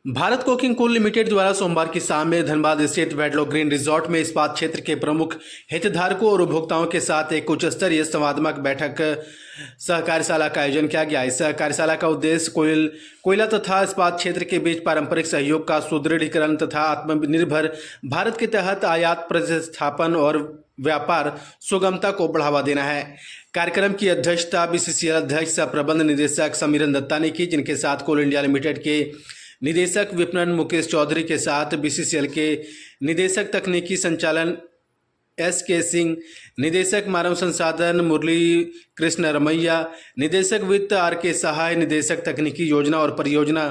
Bharat coking coal limited द्वारा सोमवार की शाम में धनबाद स्थित वेडलो ग्रीन रिजॉर्ट में इस्पात क्षेत्र के प्रमुख हितधारकों और उपभोक्ताओं के साथ एक उच्च स्तरीय संवादात्मक बैठक सह कार्यशाला का आयोजन किया गया। इस कार्यशाला का उद्देश्य कोयला तथा इस्पात क्षेत्र के बीच पारंपरिक सहयोग का सुदृढ़ीकरण तथा आत्मनिर्भर भारत के तहत आयात प्रतिस्थापन और व्यापार सुगमता को बढ़ावा देना है। कार्यक्रम की अध्यक्षता बीसीसीएल अध्यक्ष सह प्रबंध निदेशक समीरन दत्ता ने की, जिनके साथ कोल इंडिया लिमिटेड के निदेशक विपणन मुकेश चौधरी के साथ बीसीसीएल के निदेशक तकनीकी संचालन एस.के. सिंह, निदेशक मानव संसाधन मुरली कृष्ण रमैया, निदेशक वित्त आर.के. सहाय, निदेशक तकनीकी योजना और परियोजना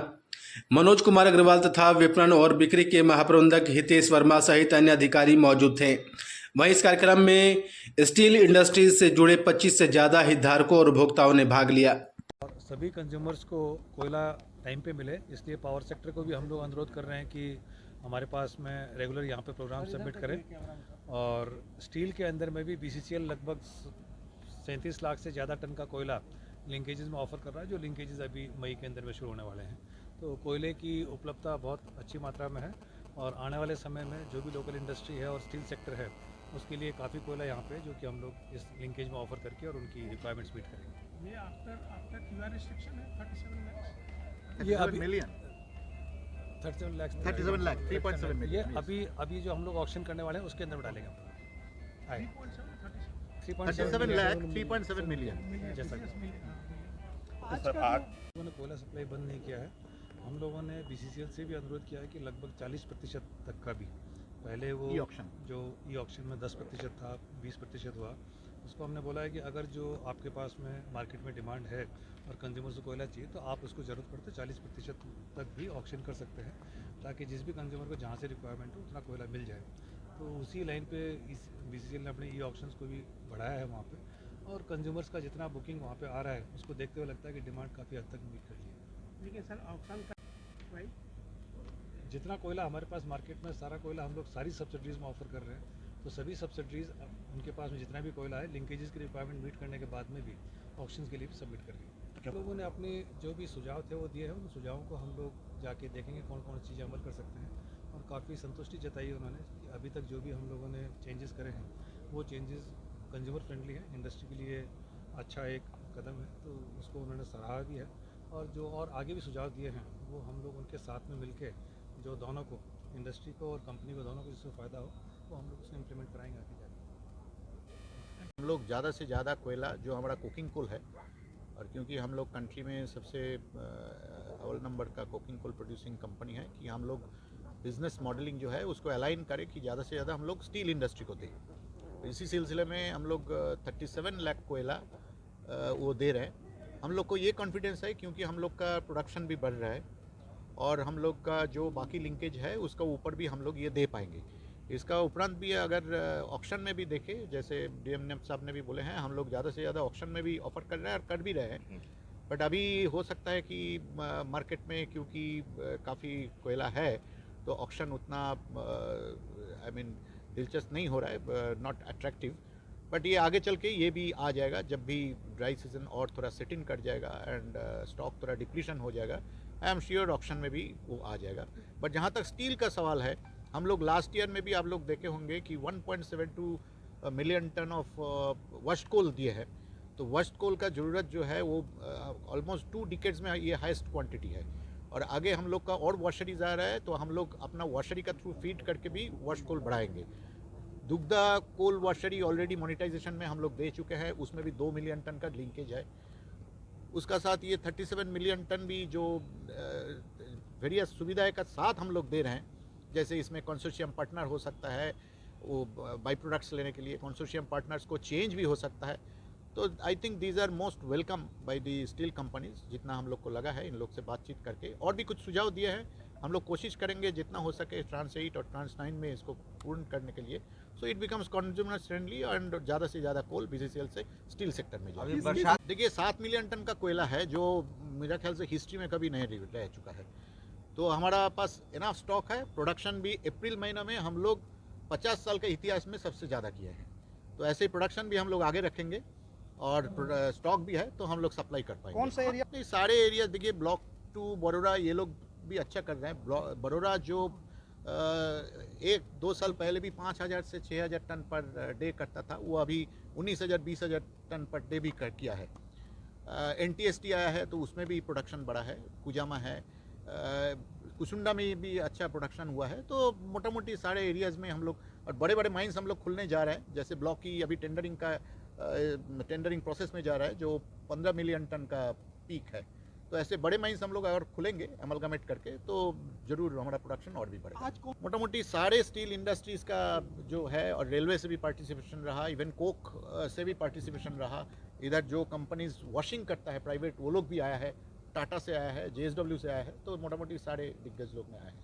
मनोज कुमार अग्रवाल तथा विपणन और बिक्री के महाप्रबंधक हितेश वर्मा सहित अन्य अधिकारी मौजूद थे। वहीं इस कार्यक्रम में स्टील इंडस्ट्रीज से जुड़े 25 से ज़्यादा हितधारकों और उपभोक्ताओं ने भाग लिया। सभी कंज्यूमर्स को कोयला टाइम पे मिले, इसलिए पावर सेक्टर को भी हम लोग अनुरोध कर रहे हैं कि हमारे पास में रेगुलर यहाँ पे प्रोग्राम सबमिट करें। और स्टील के अंदर में भी बीसीसीएल लगभग 37 लाख से ज़्यादा टन का कोयला लिंकेजेस में ऑफर कर रहा है, जो लिंकेजेस अभी मई के अंदर में शुरू होने वाले हैं। तो कोयले की उपलब्धता बहुत अच्छी मात्रा में है और आने वाले समय में जो भी लोकल इंडस्ट्री है और स्टील सेक्टर है उसके लिए काफ़ी कोयला यहाँ पे जो कि हम लोग इस लिंकेज में ऑफर करके और उनकी रिक्वायरमेंट्स मीट करेंगे। ये आफ्टर क्यूआर रिस्ट्रिक्शन है 37 लाख, ये अभी मिलियन 37 लाख 3.7 मिलियन। ये अभी जो हम लोग ऑक्शन करने वाले हैं उसके अंदर में डालेंगे हम लोग। 37 लाख 3.7 मिलियन। जैसा सर आज लोगों ने कोयला सप्लाई बंद नहीं किया है। हम लोगों ने बीसीसीएल से भी अनुरोध किया है कि लगभग 40% तक का भी, पहले वो जो ई ऑक्शन में 10% था, 20% हुआ, उसको हमने बोला है कि अगर जो आपके पास में मार्केट में डिमांड है और कंज्यूमर्स को कोयला चाहिए तो आप उसको ज़रूरत पड़े तो 40% तक भी ऑक्शन कर सकते हैं, ताकि जिस भी कंज्यूमर को जहाँ से रिक्वायरमेंट हो उतना कोयला मिल जाए। तो उसी लाइन पे इस बीसीसीएल ने अपने ई ऑक्शंस को भी बढ़ाया है वहाँ पे, और कंज्यूमर्स का जितना बुकिंग वहाँ पे आ रहा है उसको देखते हुए लगता है कि डिमांड काफ़ी हद तक मीट कर ली है। लेकिन सर ऑक्शन का भाई जितना कोयला हमारे पास मार्केट में, सारा कोयला हम लोग सारी सब्सिडीज़ में ऑफर कर रहे हैं। तो सभी सब्सिडीज़ उनके पास में जितना भी कोयला है लिंकेजेस की रिक्वायरमेंट मीट करने के बाद में भी ऑक्शंस के लिए भी सबमिट कर दिए। लोगों ने अपने जो भी सुझाव थे वो दिए हैं, उन सुझावों को हम लोग जाके देखेंगे कौन कौन सी चीज़ें अमल कर सकते हैं, और काफ़ी संतुष्टि जताई उन्होंने कि अभी तक जो भी हम लोगों ने चेंजेस करे हैं वो चेंजेस कंज्यूमर फ्रेंडली है, इंडस्ट्री के लिए अच्छा एक कदम है, तो उसको उन्होंने सराहा भी है। और जो और आगे भी सुझाव दिए हैं वो हम लोग उनके साथ में मिलके जो दोनों को, इंडस्ट्री को और कंपनी को, दोनों को जिससे फ़ायदा हो वो हम लोग उसमें इम्प्लीमेंट कराएंगे आगे जाके। हम लोग ज़्यादा से ज़्यादा कोयला जो हमारा कुकिंग कोल है, और क्योंकि हम लोग कंट्री में सबसे अव्वल नंबर का कुकिंग कोल प्रोड्यूसिंग कंपनी है, कि हम लोग बिज़नेस मॉडलिंग जो है उसको अलाइन करें कि ज़्यादा से ज़्यादा हम लोग स्टील इंडस्ट्री को दें। तो इसी सिलसिले में हम लोग 37 लाख कोयला वो दे रहे हैं। हम लोग को ये कॉन्फिडेंस है क्योंकि हम लोग का प्रोडक्शन भी बढ़ रहा है और हम लोग का जो बाकी लिंकेज है उसका ऊपर भी हम लोग ये दे पाएंगे। इसका उपरांत भी अगर ऑक्शन में भी देखें, जैसे डीएम साहब ने भी बोले हैं, हम लोग ज़्यादा से ज़्यादा ऑक्शन में भी ऑफ़र कर रहे हैं और कर भी रहे हैं। बट अभी हो सकता है कि मार्केट में क्योंकि काफ़ी कोयला है तो ऑक्शन उतना दिलचस्प नहीं हो रहा है, नॉट अट्रैक्टिव। बट ये आगे चल के ये भी आ जाएगा जब भी ड्राई सीजन और थोड़ा सेट इन कर जाएगा एंड स्टॉक थोड़ा डिप्लीशन हो जाएगा। आई एम श्योर ऑक्शन में भी वो आ जाएगा। बट जहाँ तक स्टील का सवाल है, हम लोग लास्ट ईयर में भी आप लोग देखे होंगे कि 1.72 मिलियन टन ऑफ वस्ट कोल दिए हैं। तो वस्ट कोल का ज़रूरत जो है वो ऑलमोस्ट 2 डिकेड्स में ये हाईएस्ट क्वांटिटी है, और आगे हम लोग का और वॉशरीज आ रहा है तो हम लोग अपना वॉशरी का थ्रू फीड करके भी वस्ट कोल बढ़ाएंगे। दुग्धा कोल वॉशरी ऑलरेडी मोनेटाइजेशन में हम लोग दे चुके हैं, उसमें भी 2 मिलियन टन का लिंकेज है। उसका साथ ये 37 मिलियन टन भी जो वेरियस सुविधाएं का साथ हम लोग दे रहे हैं, जैसे इसमें कंसोर्शियम पार्टनर हो सकता है, वो बाई प्रोडक्ट्स लेने के लिए कंसोर्शियम पार्टनर्स को चेंज भी हो सकता है। तो I think these are most welcome by the steel companies. जितना हम लोग को लगा है इन लोग से बातचीत करके, और भी कुछ सुझाव दिए हैं, हम लोग कोशिश करेंगे जितना हो सके ट्रांस 8 और ट्रांस 9 में इसको पूर्ण करने के लिए, so it becomes consumer friendly and ज़्यादा से ज़्यादा कोल बीसीसीएल से स्टील सेक्टर में जाए। देखिए 7 मिलियन टन का कोयला है जो मेरा ख्याल से हिस्ट्री में कभी नहीं रह चुका है। तो हमारा पास इनफ स्टॉक है। प्रोडक्शन भी अप्रैल महीना में हम लोग 50 साल के इतिहास में सबसे ज़्यादा किए हैं। तो ऐसे प्रोडक्शन भी हम लोग आगे रखेंगे और स्टॉक भी है तो हम लोग सप्लाई कर पाएंगे। कौन सा एरिया? नहीं, सारे एरिया देखिए, ब्लॉक 2 बड़ोरा ये लोग भी अच्छा कर रहे हैं। बरोड़ा जो 1-2 साल पहले भी 5,000 से 6,000 टन पर डे करता था, वो अभी 19,000-20,000 टन पर डे भी किया है। NTST आया है तो उसमें भी प्रोडक्शन बढ़ा है, कुजामा है, कुसुंडा में भी अच्छा प्रोडक्शन हुआ है। तो मोटा मोटी सारे एरियाज़ में हम लोग, और बड़े बड़े माइंस हम लोग खुलने जा रहे हैं। जैसे ब्लॉक की अभी टेंडरिंग प्रोसेस में जा रहा है, जो 15 मिलियन टन का पीक है। तो ऐसे बड़े माइंस हम लोग अगर खुलेंगे अमलगमेट करके, तो जरूर हमारा प्रोडक्शन और भी बढ़ेगा। आज को मोटा मोटी सारे स्टील इंडस्ट्रीज़ का जो है, और रेलवे से भी पार्टिसिपेशन रहा, इवन कोक से भी पार्टिसिपेशन रहा। इधर जो कंपनीज वॉशिंग करता है प्राइवेट, वो लोग भी आया है, टाटा से आया है, JSW से आया है। तो मोटा मोटी सारे दिग्गज लोग में आए हैं।